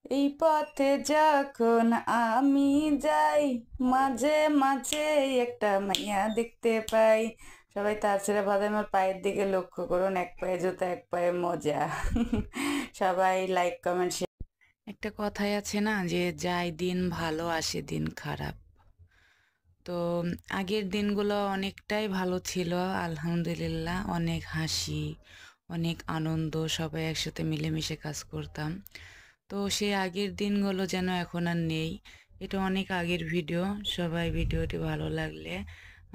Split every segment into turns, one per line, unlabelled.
এই পথে যখন আমি যাই, মাঝে মাঝে একটা মাইয়া দেখতে পাই। সবাই তার ছেড়ে বাদে আমার পায়ের দিকে লক্ষ্য করুন, এক পায়ে জুতা এক পায়ে মোজা। সবাই লাইক কমেন্ট। একটা কথাই আছে না যে যায় দিন ভালো আসে দিন খারাপ। তো আগের দিনগুলো অনেকটাই ভালো ছিল, আলহামদুলিল্লাহ। অনেক হাসি, অনেক আনন্দ, সবাই একসাথে মিলেমিশে কাজ করতাম। তো সেই আগের দিনগুলো যেন এখন আর নেই। এটা অনেক আগের ভিডিও। সবাই ভিডিওটি ভালো লাগলে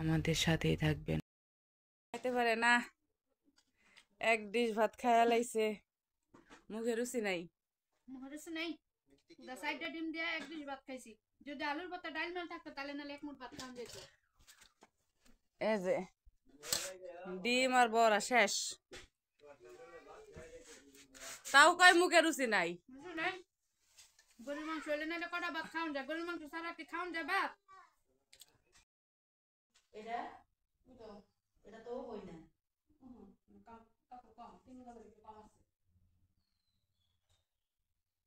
আমাদের সাথেই থাকবেন। খাইতে পারে না, এক ডিশ ভাত খায়া লাইছে, মুখে রুচি নাই।
মুখে নাই, সাইডে ডিম দিয়ে এক ডিশ ভাত খাইছি। যদি আলুর ভর্তা ডাল মাল থাকতো তাহলে নালে এক মুঠ ভাত খাওয়া যেত।
এই যে ডিম আর বড়া শেষ, তাও কয় মুখে রুচি নাই।
গরুর মাংস হলে নালে কটা ভাত খাওয়া যায়, গরুর মাংস ছাড়া কি খাওয়া যায় ভাত?
এটা এটা তো হই না,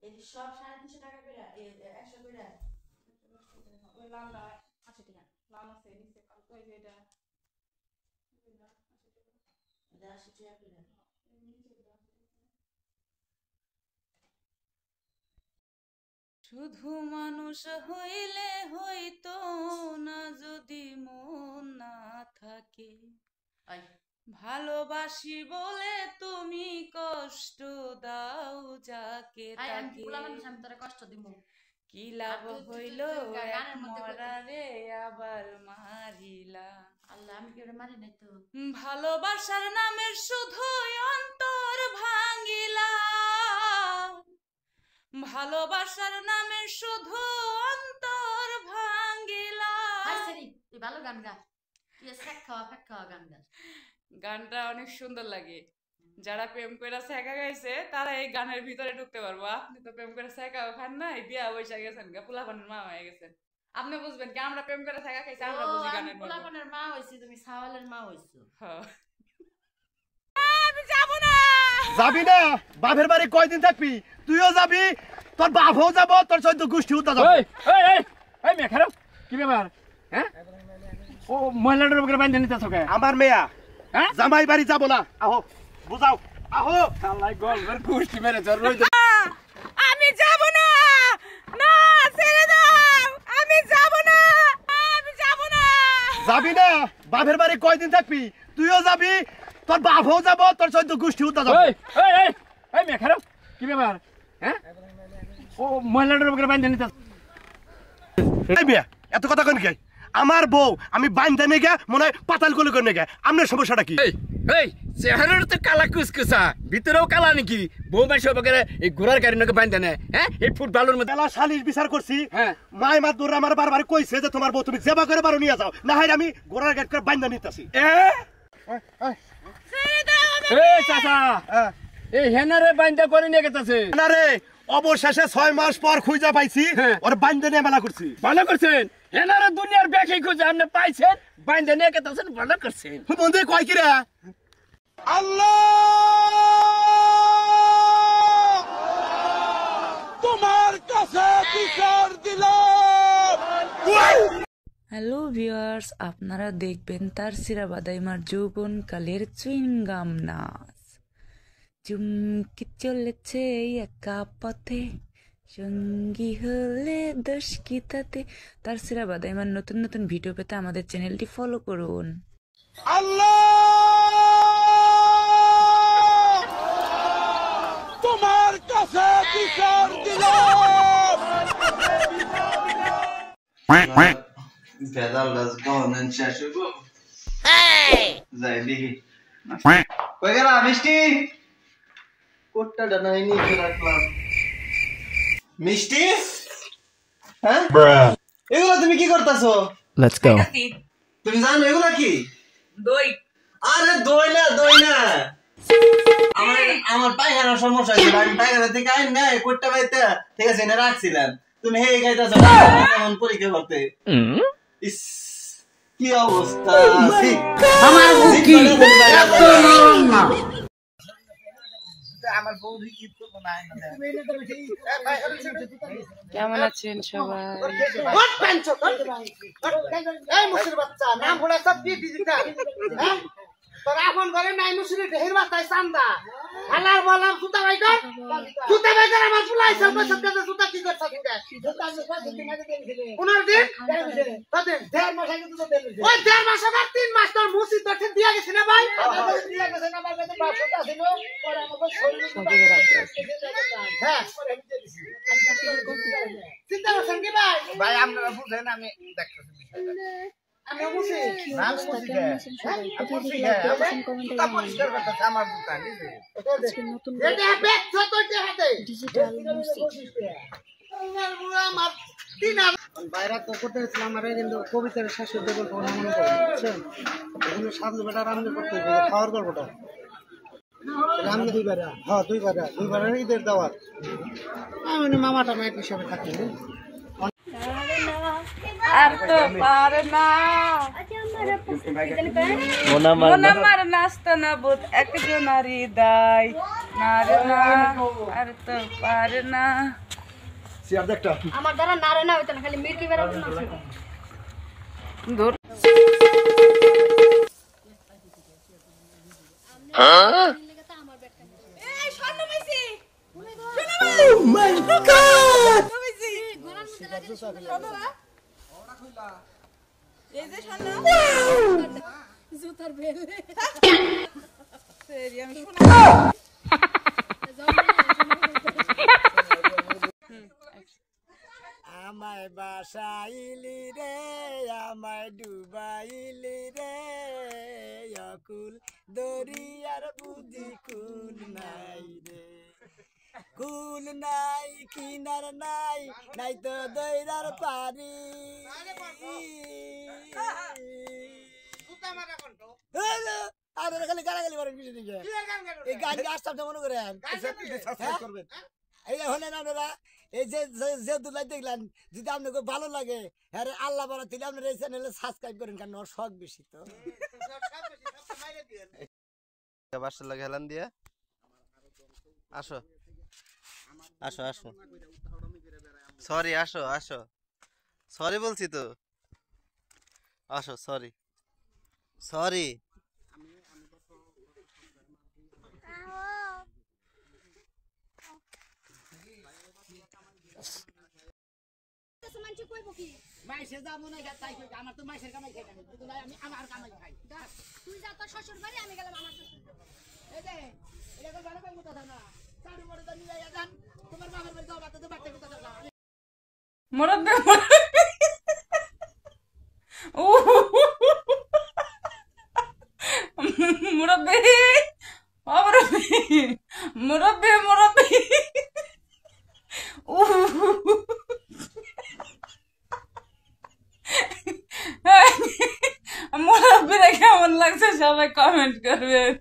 এই সব 350 টাকা করে, 100 করে।
ওই লালটা 80 টাকা, লাল আছে নিচে ওই যে এটা
80 টাকা করে। শুধু মানুষ হইলে হইতো না যদি মন না থাকে, ভালোবাসি বলে তুমি কষ্ট দাও যাকে তাকে।
কষ্ট দিব
কি লাভ হইল মরারে আবার মারিলা।
আল্লাহ, আমি কি মারি নাই তো।
ভালোবাসার নামে শুধু অন্তর ভাঙিলা, ভালোবাসার নামে শুধু অন্তর ভাঙিলা।
তুই ভালো গান গা, তুই ফেক খাওয়া গান গা।
গানটা অনেক সুন্দর লাগে। যারা প্রেম করে শেখা গাইছে তারা এই গানের ভিতরে ঢুকতে পারবো। আপনি তো প্রেম করে শেখাও খান নাই, বিয়া বৈশা গেছেন গা, পোলাপানের মা হয়ে গেছেন। আপনি বুঝবেন কি আমরা প্রেম করে শেখা খাইছি, আমরা বুঝি গানের মধ্যে।
পোলাপানের মা হইছি, তুমি সাওয়ালের মা হইছো।
আমি যাব না।
যাবি না? বাপের বাড়ি কয়দিন থাকবি? তুইও যাবি, তোর বাপও যাব, তোর 14 গোষ্ঠীও তো যাবে।
এই মেয়ে খারাপ কি ব্যাপার? হ্যাঁ, ও মহিলাটার উপরে বাঁধে নিতে চোখে
আমার মেয়া,
হ্যাঁ,
জামাই বাড়ি যাব না। আহো বুঝাও, আহো।
আল্লাহ গলবের গোষ্ঠী মেরে চল রই।
আমি যাব না, না ছেড়ে দাও, আমি যাব না, আমি যাব না।
যাবি না? বাপের বাড়ি কয়দিন থাকবি? তুইও যাবি, তোর বাপও যাব, তোর 14 গোষ্ঠীও তো যাবে।
এই মেয়ে খারাপ কি ব্যাপার? হ্যাঁ, ও মহিলাটার উপরে বাঁধে নিতে।
এই মেয়া, এত কথা কেন গাই? আমার বউ আমি বাইন্ধা নিয়ে গা, মনে হয় পাতাল গলি করে নিয়ে গা। আপনার সমস্যাটা কি?
এই চেহারার তো কালা কুচকুচা, ভিতরেও কালা নাকি? বউ মাই সব এই ঘোড়ার গাড়ি নাকি বাঁধে নেয়? হ্যাঁ, এই ফুটবলের মধ্যে
বেলা সালিশ বিচার করছি।
হ্যাঁ,
মাই মাত দৌড়ে আমার বারবার কইছে যে তোমার বউ তুমি যেবা করে বারো নিয়ে যাও, না হয় আমি ঘোড়ার গাড়ি করে বাইন্ধা নিতেছি।
এই চাচা, এই হেনারে বাইন্ধা করে নিয়ে গেছে
না রে, অবশেষে 6 মাস পর খুঁজা পাইছি, ওর বাইন্ধা নিয়ে মেলা করছি।
ভালো করছেন, হেনারে দুনিয়ার ব্যাকে খুঁজে আপনি পাইছেন, বাইন্ধা নিয়ে গেছেন, ভালো করছেন।
বন্ধু কয় কি রে? আল্লাহ তোমার কাছে বিচার দিলাম।
হ্যালো ভিউয়ার্স, আপনারা দেখবেন তারসিরা বাদাইমার যৌবনকালের চুইংগাম নাচ। চুমকি চলেছে একা পথে, সঙ্গী হলে দোষ কি তাতে। তারসিরা বাদাইমার নতুন নতুন ভিডিও পেতে আমাদের চ্যানেলটি ফলো করুন।
আল্লাহ তোমার কাছে বিচার দিলাম।
Pedal das bonas, chegou. Zai দেখি কই গেল মিষ্টি? কোটটা ডানাই নিয়ে রাখলাম। মিষ্টি, হ্যাঁ এগুলো তুমি কি করতেছো?
Let's go.
তুমি জানো এগুলো কি?
দই।
আরে দই না, দই না, আমার পায়খানার সমস্যা ছিল, আমি পায়খানা থেকে আইন না কোটটা বাইতে, ঠিক আছে, এনে রাখছিলাম। তুমি হে খাইতেছো কেমন পরীক্ষা করতে? ইস কি অবস্থা! আমার কি এত নরম না, আমার বউ ঈদ করবো না
কেমন আছেন সবাই?
এই মুসির বাচ্চা নাম ভোলা সব দিয়ে দিতে তোর এখন ঘরে নাই মুসির ঢের বাচ্চায় চান্দা হালার বলাম সুতা বাইকার আমার ফুলাইছে বছর কাছে সুতা কি করছ কিটা 15 দিন কতদিন 1.5 মাস আগে তো দেন ওই 1.5 মাস আগে 3 মাস তোর মুসির তো ঠিক দিয়া গেছে না ভাই দিয়া গেছে না ভাই তো বাসটা ছিল পরে আমাকে শরীরে হ্যাঁ পরে আমি দিয়ে দিছি চিন্তা করছেন কি ভাই ভাই আপনারা বুঝেন আমি দেখতেছি বিষয়টা আমি মুসি নাম মুসি কে তা পরিষ্কার করতে আমার দোকান নতুন এটা ব্যাগ ছোট হাতে ডিজিটাল মুসি আমার তিন বাইরে তো করতেছিলাম আমার কিন্তু কবিতার শাশুড়ি দেবল মনে করে বুঝছেন এগুলো সামনে বেটা রান্না করতে হবে খাওয়ার গল্পটা রান্না দুইবার ঈদের দাওয়াত আমি মামাটা মায়ের হিসাবে থাকি
আর তো পারে না মন আমার নাস্তা না বোধ একজনারই দায় না রে না আর তো পারে না
আমার দ্বারা নারে না হইতো না খালি মির্কি বেরাবো না
ধর
এই স্বর্ণ পাইছি ও মাই গড পাইছি গোরার মধ্যে লাগে স্বর্ণরা এই যে স্বর্ণ জুতার বেল সেরি আমি শোনা
আমায় বাসাইলি রে আমায় ডুবাইলি রে অকুল দরিয়ার বুদ্ধি কুল নাই রে কুল নাই কিনার নাই নাই তো দইরার পারি আর খালি গালাগালি করেন কিছু দিকে এই গান আসতে মনে করেন এই হলেন আপনারা এই যে যে দুলাই দেখলেন যদি আপনাকে ভালো লাগে আরে আল্লাহ বলা দিলে আপনারা এই চ্যানেলে সাবস্ক্রাইব করেন কারণ ওর শখ বেশি তো
বাসার লাগে হেলান দিয়ে আসো আসো আসো সরি আসো আসো সরি বলছি তো আসো সরি সরি
মানছি কইবো কি
মাইসে যাবো না তাই আমার তো মাইসের কামাই খাই আমি আমার কামাই খাই
তুই যা তোর শ্বশুর বাড়ি আমি গেলাম আমার শ্বশুর
এই যে এটা ভালো কাম কথা না চাড়ু মরে তো নিয়ে যান তোমার বাবার বাড়ি যাও বাচ্চা তো বাচ্চা কথা না
মুরব্বি ও মুরব্বি মুরব্বি মুরব্বি ও মুরব্বিরা কেমন লাগছে সবাই কমেন্ট করবেন।